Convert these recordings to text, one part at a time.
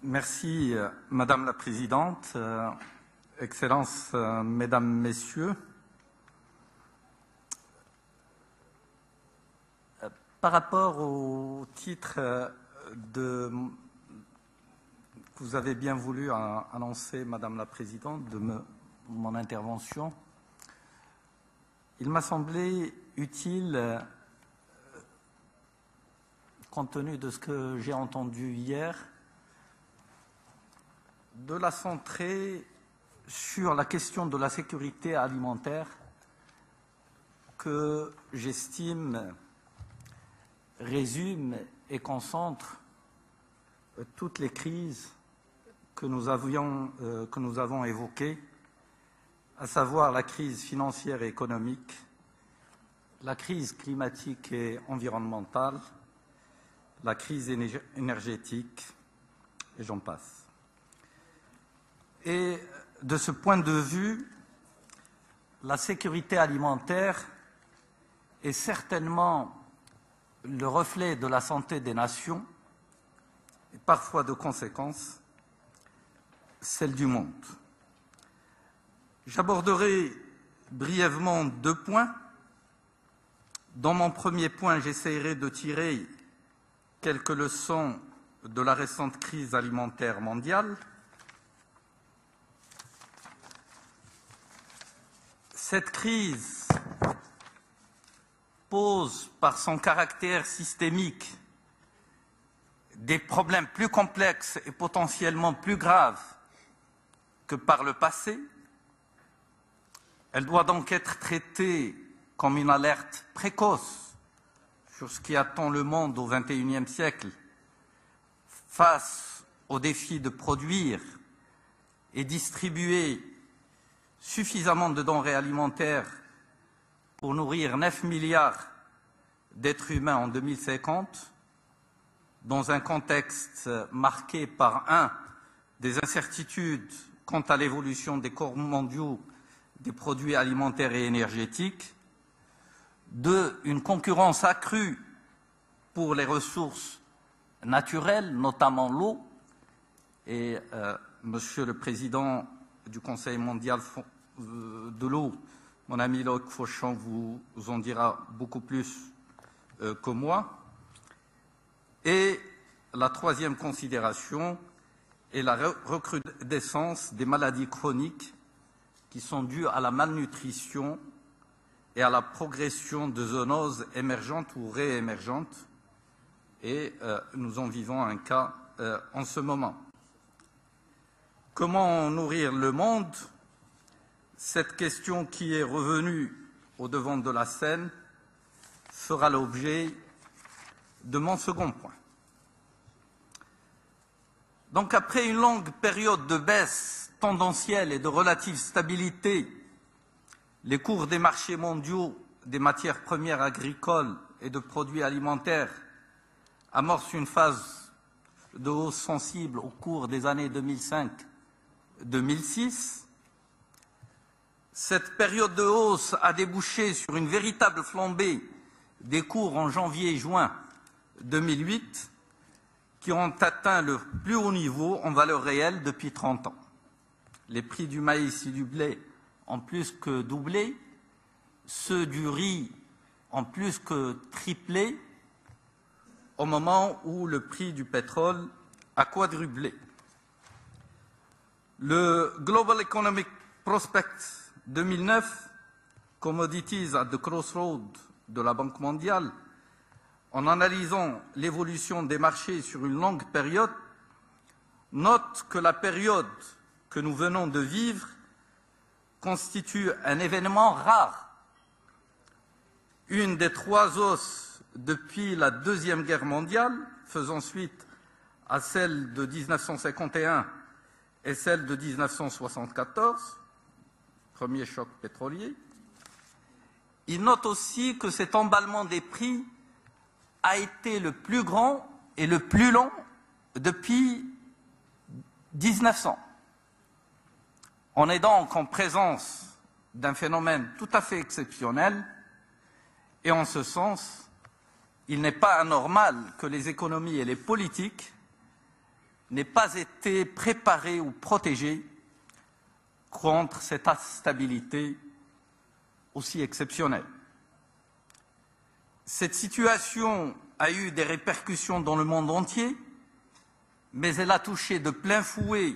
Merci, Madame la Présidente, Excellences, Mesdames, Messieurs. Par rapport au titre que vous avez bien voulu annoncer, Madame la Présidente, de mon intervention, il m'a semblé utile, compte tenu de ce que j'ai entendu hier, de la centrer sur la question de la sécurité alimentaire que j'estime résume et concentre toutes les crises que nous avons évoquées, à savoir la crise financière et économique, la crise climatique et environnementale, la crise énergétique, et j'en passe. Et de ce point de vue, la sécurité alimentaire est certainement le reflet de la santé des nations et parfois de conséquences, celle du monde. J'aborderai brièvement 2 points. Dans mon premier point, j'essaierai de tirer quelques leçons de la récente crise alimentaire mondiale. Cette crise pose, par son caractère systémique, des problèmes plus complexes et potentiellement plus graves que par le passé. Elle doit donc être traitée comme une alerte précoce sur ce qui attend le monde au XXIe siècle face au défi de produire et distribuer suffisamment de denrées alimentaires pour nourrir 9 milliards d'êtres humains en 2050, dans un contexte marqué par des incertitudes quant à l'évolution des cours mondiaux des produits alimentaires et énergétiques, 2, une concurrence accrue pour les ressources naturelles, notamment l'eau, et Monsieur le Président du Conseil mondial de l'eau, mon ami Loïc Fauchon, vous en dira beaucoup plus que moi. Et la 3e considération est la recrudescence des maladies chroniques qui sont dues à la malnutrition et à la progression de zoonoses émergentes ou réémergentes. Et nous en vivons un cas en ce moment. Comment nourrir le monde? Cette question qui est revenue au devant de la scène fera l'objet de mon second point. Donc, après une longue période de baisse tendancielle et de relative stabilité, les cours des marchés mondiaux des matières premières agricoles et de produits alimentaires amorcent une phase de hausse sensible au cours des années 2005-2006. Cette période de hausse a débouché sur une véritable flambée des cours en janvier et juin 2008, qui ont atteint le plus haut niveau en valeur réelle depuis 30 ans. Les prix du maïs et du blé ont plus que doublé, ceux du riz ont plus que triplé, au moment où le prix du pétrole a quadruplé. Le Global Economic Prospect 2009, Commodities at the Crossroads de la Banque mondiale, en analysant l'évolution des marchés sur une longue période, note que la période que nous venons de vivre constitue un événement rare. Une des 3 hausses depuis la Deuxième Guerre mondiale, faisant suite à celle de 1951 et celle de 1974, premier choc pétrolier. Il note aussi que cet emballement des prix a été le plus grand et le plus long depuis 1900. On est donc en présence d'un phénomène tout à fait exceptionnel et en ce sens, il n'est pas anormal que les économies et les politiques n'ait pas été préparé ou protégé contre cette instabilité aussi exceptionnelle. Cette situation a eu des répercussions dans le monde entier, mais elle a touché de plein fouet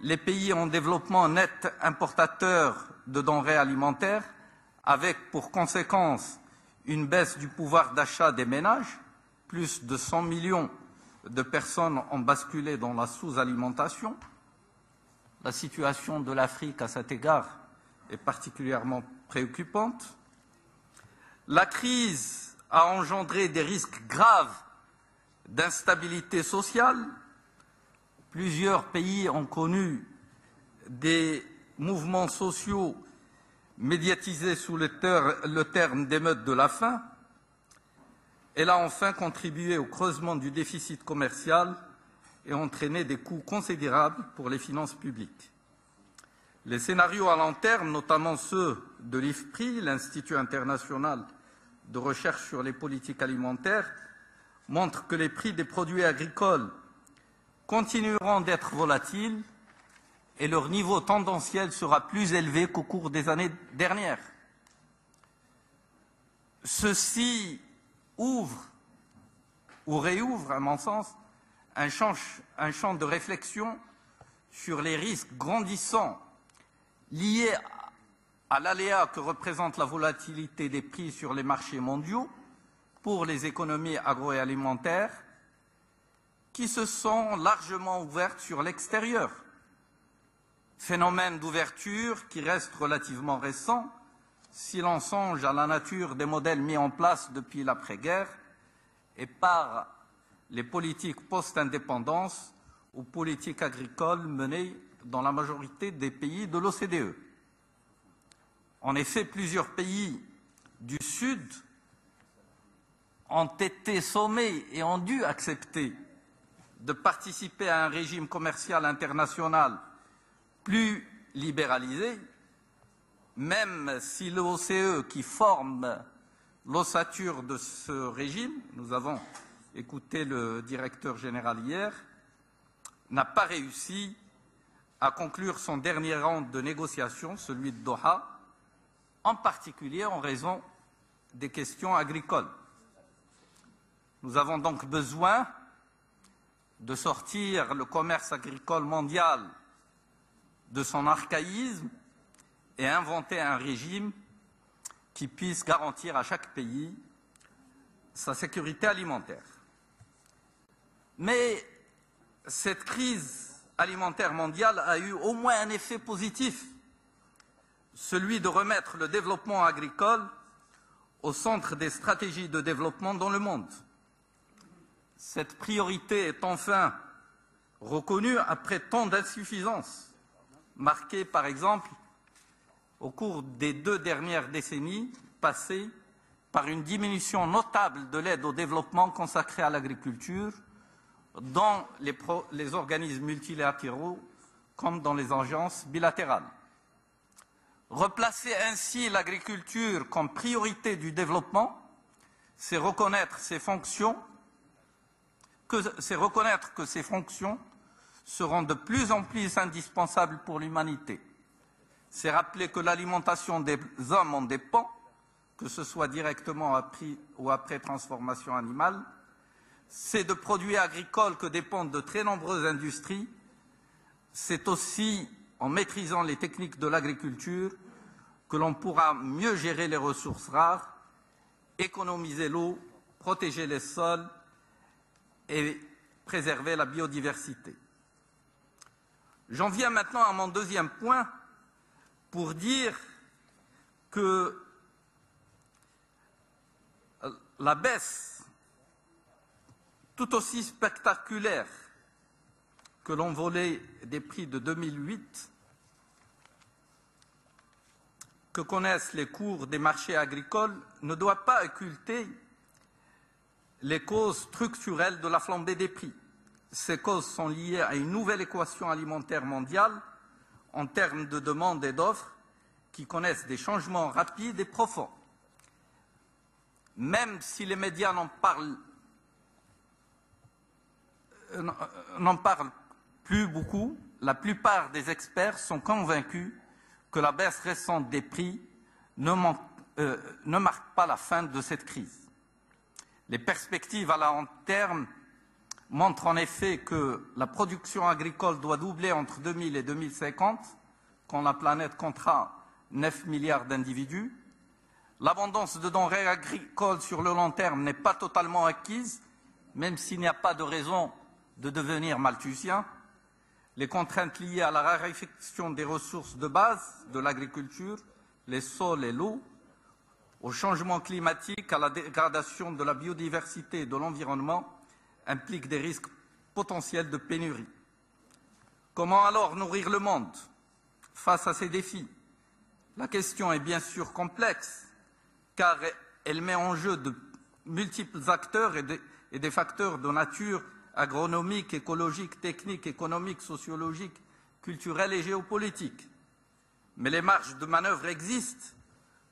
les pays en développement net importateurs de denrées alimentaires, avec pour conséquence une baisse du pouvoir d'achat des ménages. Plus de 100 millions de personnes ont basculé dans la sous-alimentation. La situation de l'Afrique, à cet égard, est particulièrement préoccupante. La crise a engendré des risques graves d'instabilité sociale. Plusieurs pays ont connu des mouvements sociaux médiatisés sous le terme d'émeutes de la faim. Elle a enfin contribué au creusement du déficit commercial et entraîné des coûts considérables pour les finances publiques. Les scénarios à long terme, notamment ceux de l'IFPRI, l'Institut international de recherche sur les politiques alimentaires, montrent que les prix des produits agricoles continueront d'être volatiles et leur niveau tendanciel sera plus élevé qu'au cours des années dernières. Ceci ouvre ou réouvre, à mon sens, un champ de réflexion sur les risques grandissants liés à l'aléa que représente la volatilité des prix sur les marchés mondiaux pour les économies agroalimentaires qui se sont largement ouvertes sur l'extérieur. Phénomène d'ouverture qui reste relativement récent si l'on songe à la nature des modèles mis en place depuis l'après-guerre et par les politiques post-indépendance ou politiques agricoles menées dans la majorité des pays de l'OCDE. En effet, plusieurs pays du Sud ont été sommés et ont dû accepter de participer à un régime commercial international plus libéralisé, même si l'OCE, qui forme l'ossature de ce régime, nous avons écouté le directeur général hier, n'a pas réussi à conclure son dernier round de négociations, celui de Doha, en particulier en raison des questions agricoles. Nous avons donc besoin de sortir le commerce agricole mondial de son archaïsme et inventer un régime qui puisse garantir à chaque pays sa sécurité alimentaire. Mais cette crise alimentaire mondiale a eu au moins un effet positif, celui de remettre le développement agricole au centre des stratégies de développement dans le monde. Cette priorité est enfin reconnue après tant d'insuffisances, marquées par exemple au cours des 2 dernières décennies passées par une diminution notable de l'aide au développement consacrée à l'agriculture dans les organismes multilatéraux comme dans les agences bilatérales. Replacer ainsi l'agriculture comme priorité du développement, c'est reconnaître que ces fonctions seront de plus en plus indispensables pour l'humanité. C'est rappeler que l'alimentation des hommes en dépend, que ce soit directement ou après transformation animale. C'est de produits agricoles que dépendent de très nombreuses industries. C'est aussi en maîtrisant les techniques de l'agriculture que l'on pourra mieux gérer les ressources rares, économiser l'eau, protéger les sols et préserver la biodiversité. J'en viens maintenant à mon deuxième point pour dire que la baisse tout aussi spectaculaire que l'envolée des prix de 2008 que connaissent les cours des marchés agricoles ne doit pas occulter les causes structurelles de la flambée des prix. Ces causes sont liées à une nouvelle équation alimentaire mondiale en termes de demande et d'offres qui connaissent des changements rapides et profonds. Même si les médias n'en parlent n'en parle plus beaucoup. La plupart des experts sont convaincus que la baisse récente des prix ne marque pas la fin de cette crise. Les perspectives à long terme montrent en effet que la production agricole doit doubler entre 2000 et 2050, quand la planète comptera 9 milliards d'individus. L'abondance de denrées agricoles sur le long terme n'est pas totalement acquise, même s'il n'y a pas de raison de devenir malthusien. Les contraintes liées à la raréfaction des ressources de base de l'agriculture, les sols et l'eau, au changement climatique, à la dégradation de la biodiversité et de l'environnement impliquent des risques potentiels de pénurie. Comment alors nourrir le monde face à ces défis? La question est bien sûr complexe, car elle met en jeu de multiples acteurs et des facteurs de nature agronomique, écologique, technique, économique, sociologique, culturelle et géopolitique. Mais les marges de manœuvre existent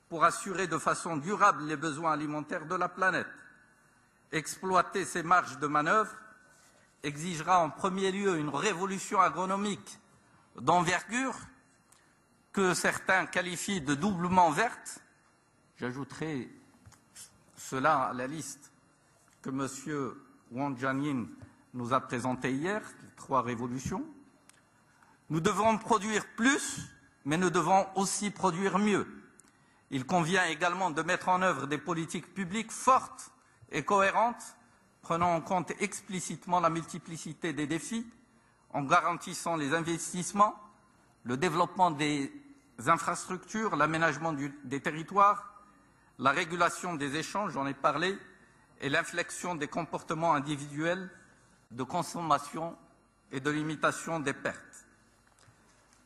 pour assurer de façon durable les besoins alimentaires de la planète. Exploiter ces marges de manœuvre exigera en premier lieu une révolution agronomique d'envergure que certains qualifient de doublement verte. J'ajouterai cela à la liste que M. Wang Jianyin nous a présentée hier, les 3 révolutions. Nous devons produire plus, mais nous devons aussi produire mieux. Il convient également de mettre en œuvre des politiques publiques fortes et cohérentes, prenant en compte explicitement la multiplicité des défis, en garantissant les investissements, le développement des infrastructures, l'aménagement des territoires, la régulation des échanges, j'en ai parlé, et l'inflexion des comportements individuels de consommation et de limitation des pertes.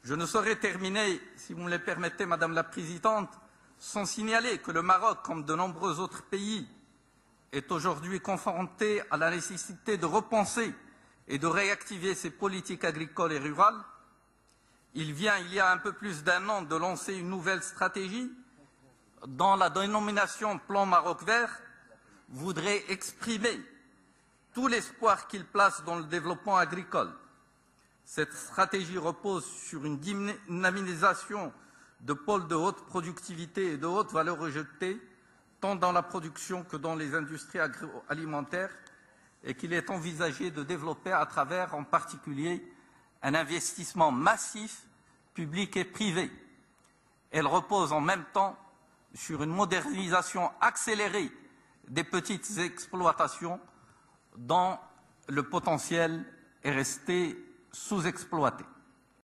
Je ne saurais terminer, si vous me le permettez, Madame la Présidente, sans signaler que le Maroc, comme de nombreux autres pays, est aujourd'hui confronté à la nécessité de repenser et de réactiver ses politiques agricoles et rurales. Il y a un peu plus d'1 an, de lancer une nouvelle stratégie dont la dénomination Plan Maroc Vert voudrait exprimer tout l'espoir qu'il place dans le développement agricole. Cette stratégie repose sur une dynamisation de pôles de haute productivité et de haute valeur ajoutée, tant dans la production que dans les industries agroalimentaires, et qu'il est envisagé de développer à travers, en particulier, un investissement massif, public et privé. Elle repose en même temps sur une modernisation accélérée des petites exploitations dont le potentiel est resté sous-exploité.